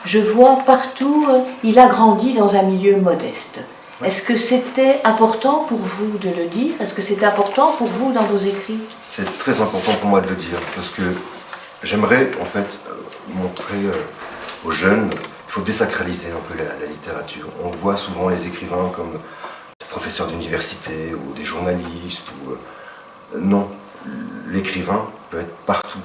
Je vois partout, il a grandi dans un milieu modeste. Est-ce que c'était important pour vous de le dire? Est-ce que c'était important pour vous dans vos écrits? C'est très important pour moi de le dire, parce que j'aimerais en fait montrer aux jeunes qu'il faut désacraliser un peu la littérature. On voit souvent les écrivains comme des professeurs d'université ou des journalistes. Non, l'écrivain peut être partout.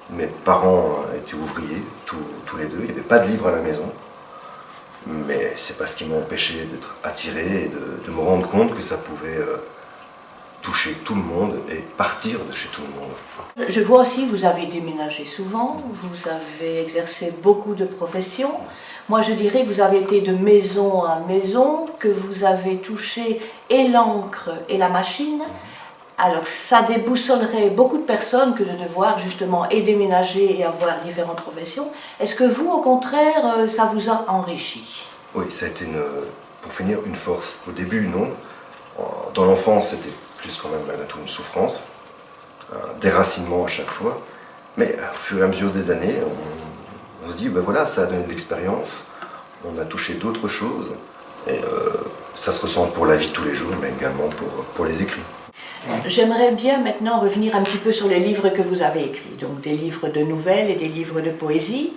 Mes parents étaient ouvriers, tous les deux, il n'y avait pas de livre à la maison. Mais c'est pas ce qui m'a empêché d'être attiré et de me rendre compte que ça pouvait toucher tout le monde et partir de chez tout le monde. Je vois aussi, vous avez déménagé souvent, vous avez exercé beaucoup de professions. Moi, je dirais que vous avez été de maison à maison, que vous avez touché et l'encre et la machine. Alors, ça déboussolerait beaucoup de personnes que de devoir justement et déménager et avoir différentes professions. Est-ce que vous, au contraire, ça vous a enrichi? Oui, ça a été, pour finir, une force. Au début, non. Dans l'enfance, c'était plus quand même malgré tout une souffrance, un déracinement à chaque fois. Mais au fur et à mesure des années, on se dit, ben voilà, ça a donné de l'expérience, on a touché d'autres choses, et ça se ressent pour la vie de tous les jours, mais également pour les écrits. J'aimerais bien maintenant revenir un petit peu sur les livres que vous avez écrits, donc des livres de nouvelles et des livres de poésie.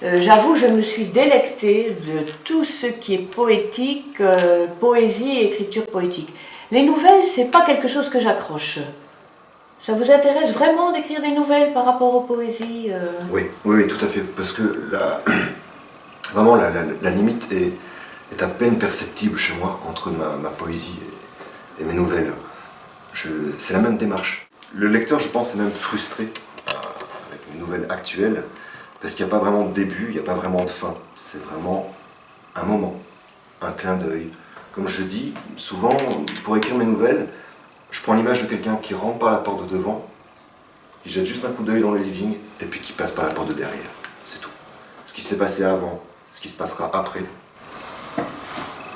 J'avoue, je me suis délectée de tout ce qui est poétique, poésie et écriture poétique. Les nouvelles, c'est pas quelque chose que j'accroche. Ça vous intéresse vraiment d'écrire des nouvelles par rapport aux poésies Oui, tout à fait, parce que vraiment la limite est à peine perceptible chez moi entre ma poésie et mes nouvelles. C'est la même démarche. Le lecteur, je pense, est même frustré avec mes nouvelles actuelles, parce qu'il n'y a pas vraiment de début, il n'y a pas vraiment de fin. C'est vraiment un moment, un clin d'œil. Comme je dis, souvent, pour écrire mes nouvelles, je prends l'image de quelqu'un qui rentre par la porte de devant, qui jette juste un coup d'œil dans le living, et puis qui passe par la porte de derrière. C'est tout. Ce qui s'est passé avant, ce qui se passera après,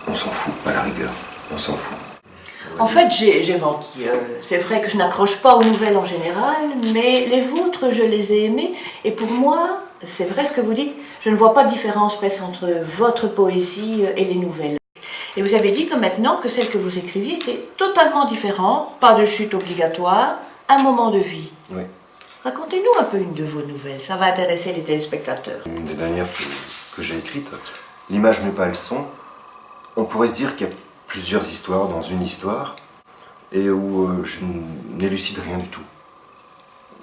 on s'en fout, à la rigueur. On s'en fout. En fait, j'ai menti. C'est vrai que je n'accroche pas aux nouvelles en général, mais les vôtres, je les ai aimées. Et pour moi, c'est vrai ce que vous dites, je ne vois pas de différence presque entre votre poésie et les nouvelles. Et vous avez dit que maintenant, que celle que vous écriviez était totalement différente, pas de chute obligatoire, un moment de vie. Oui. Racontez-nous un peu une de vos nouvelles, ça va intéresser les téléspectateurs. Une des dernières que j'ai écrites, L'image n'est pas le son. On pourrait se dire qu'il y a plusieurs histoires dans une histoire et où je n'élucide rien du tout.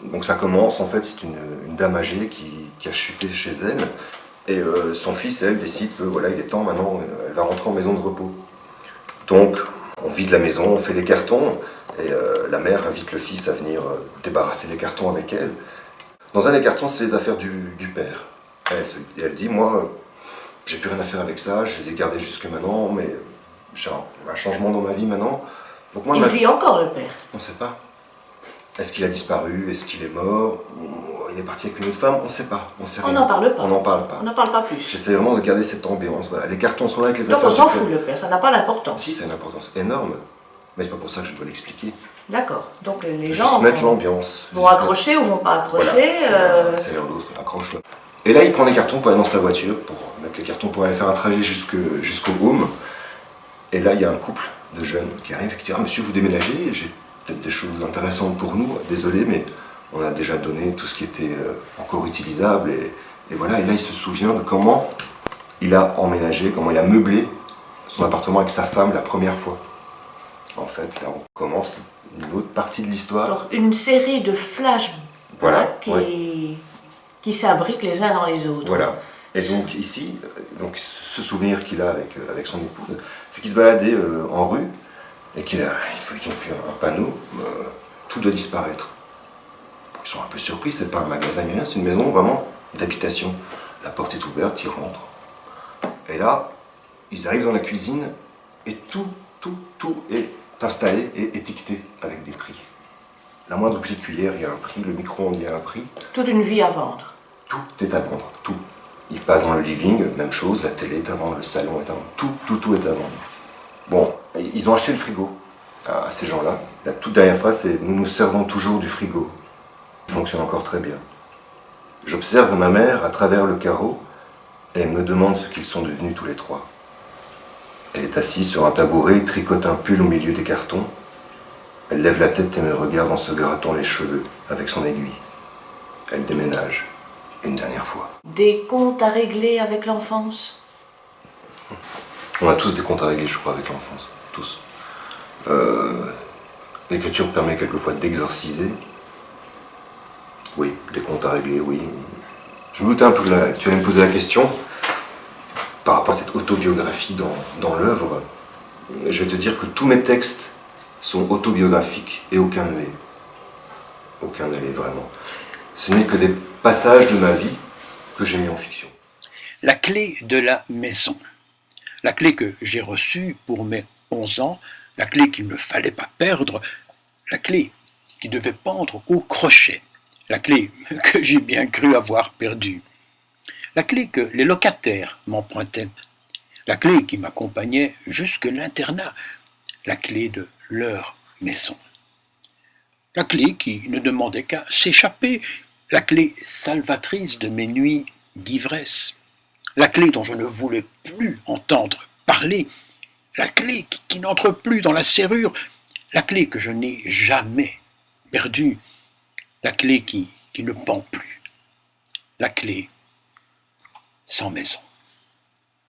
Donc ça commence, en fait, c'est une dame âgée qui a chuté chez elle et son fils, elle, décide que voilà, il est temps maintenant, elle va rentrer en maison de repos. Donc on vide la maison, on fait les cartons et la mère invite le fils à venir débarrasser les cartons avec elle. Dans un des cartons, c'est les affaires du père. Et elle dit, moi, j'ai plus rien à faire avec ça, je les ai gardés jusque maintenant, mais j'ai un changement dans ma vie maintenant. Donc moi, il vit encore, le père? On ne sait pas. Est-ce qu'il a disparu? Est-ce qu'il est mort? Il est parti avec une autre femme? On ne sait pas. On n'en parle pas. On n'en parle pas. On n'en parle pas plus. J'essaie vraiment de garder cette ambiance. Voilà. Les cartons sont là avec les donc affaires on s'en fout, le père, ça n'a pas d'importance. Si, ça a une importance énorme. Mais c'est pas pour ça que je dois l'expliquer. D'accord. Donc les Juste gens mettre l'ambiance. Vont accrocher ou vont pas accrocher. Voilà, c'est l'un d'autre, accroche. Et là, il prend des cartons pour aller dans sa voiture, pour mettre les cartons pour aller faire un trajet jusqu'au home. Et là, il y a un couple de jeunes qui arrivent et qui disent « Ah, monsieur, vous déménagez, j'ai peut-être des choses intéressantes pour nous, désolé, mais on a déjà donné tout ce qui était encore utilisable. » Et voilà, et là, il se souvient de comment il a emménagé, comment il a meublé son appartement avec sa femme la première fois. En fait, là, on commence une autre partie de l'histoire. Alors, une série de flashbacks voilà, qui s'imbriquent les uns dans les autres. Voilà. Et donc ici, donc, ce souvenir qu'il a avec son épouse, c'est qu'il se baladait en rue et qu'ils ont vu un panneau, tout doit disparaître. Ils sont un peu surpris, c'est pas un magasin ni rien, c'est une maison vraiment d'habitation. La porte est ouverte, ils rentrent. Et là, ils arrivent dans la cuisine et tout est installé et étiqueté avec des prix. La moindre petite cuillère, il y a un prix, le micro-ondes, il y a un prix. Toute une vie à vendre. Tout est à vendre, tout. Ils passent dans le living, même chose, la télé est à vendre, le salon est à vendre, tout est à vendre. Bon, ils ont acheté le frigo à ces gens-là. La toute dernière phrase, c'est « Nous nous servons toujours du frigo ». Il fonctionne encore très bien. J'observe ma mère à travers le carreau, et me demande ce qu'ils sont devenus tous les trois. Elle est assise sur un tabouret, tricote un pull au milieu des cartons. Elle lève la tête et me regarde en se grattant les cheveux avec son aiguille. Elle déménage une dernière fois. Des comptes à régler avec l'enfance? On a tous des comptes à régler, je crois, avec l'enfance. Tous. L'écriture permet quelquefois d'exorciser. Oui, des comptes à régler, oui. Je me doutais un peu que tu allais me poser la question. Par rapport à cette autobiographie dans l'œuvre, je vais te dire que tous mes textes sont autobiographiques et aucun ne l'est. Aucun ne l'est vraiment. Ce n'est que des passages de ma vie que j'ai mis en fiction. La clé de la maison. La clé que j'ai reçue pour mes 11 ans, la clé qu'il ne fallait pas perdre, la clé qui devait pendre au crochet, la clé que j'ai bien cru avoir perdue, la clé que les locataires m'empruntaient, la clé qui m'accompagnait jusque l'internat, la clé de leur maison, la clé qui ne demandait qu'à s'échapper, la clé salvatrice de mes nuits d'ivresse, la clé dont je ne voulais plus entendre parler, la clé qui n'entre plus dans la serrure, la clé que je n'ai jamais perdue, la clé qui ne pend plus, la clé sans maison.